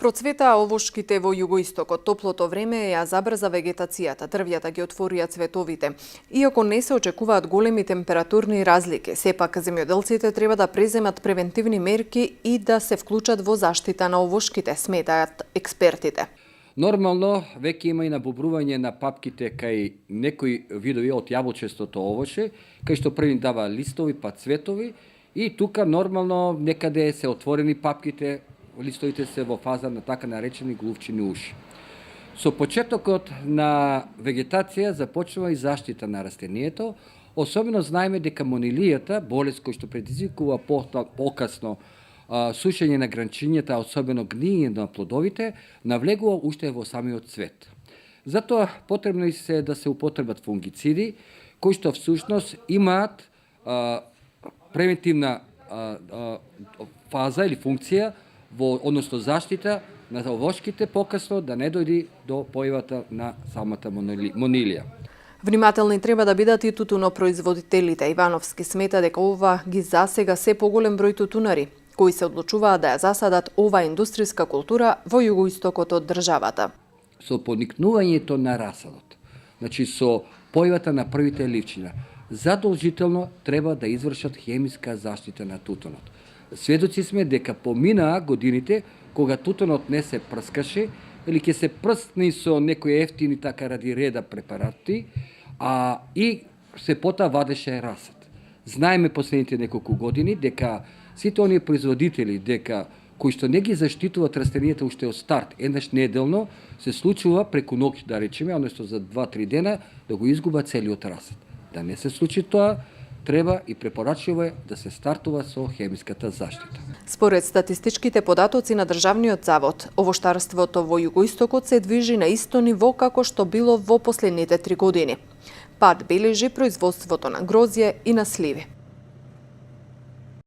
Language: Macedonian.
Процветаа овошките во југоистокот. Топлото време ја забрза вегетацијата, дрвјата ги отворија цветовите. Иако не се очекуваат големи температурни разлики, сепак земјоделците треба да преземат превентивни мерки и да се вклучат во заштита на овошките, сметаат експертите. Нормално, веќе има и набобрување на папките кај некои видови од јаболчестото овоше, кај што први дава листови па цветови, и тука нормално некаде се отворени папките, листовите се во фаза на така наречени глувчини уши. Со почетокот на вегетација започнува и заштита на растението, особено знаеме дека монилијата, болест која што предизвикува покасно сушење на гранчињата, особено гниење на плодовите, навлегува уште во самиот цвет. Затоа потребно и се да се употребат фунгициди, кои што всушност имаат превентивна фаза или функција, односно заштита на овошките покасно да не дојди до појавата на самата монилија. Внимателни треба да бидат и тутунопроизводителите. Ивановски смета дека ова ги засега се поголем број тутунари, кои се одлучуваат да ја засадат ова индустријска култура во југоистокот од државата. Со поникнувањето на расадот, значи со појавата на првите ливчиња, задолжително треба да извршат хемиска заштита на тутунот. Сведоци сме дека поминаа годините кога тутунот не се прскаше или ќе се прсни со некои ефтини така ради реда препарати, и се потоа вадеше расад. Знаеме последните неколку години дека сите оние производители кои што не ги заштитуваат растенијата уште од старт, еднаш неделно се случува преку ноќ, да речеме, односно за 2-3 дена да го изгубат целиот расад. Да не се случи тоа, треба и препорачливо е да се стартува со хемиската заштита. Според статистичките податоци на Државниот завод, овоштарството во југоистокот се движи на исто ниво како што било во последните 3 години. Пад бележи производството на грозје и на сливи.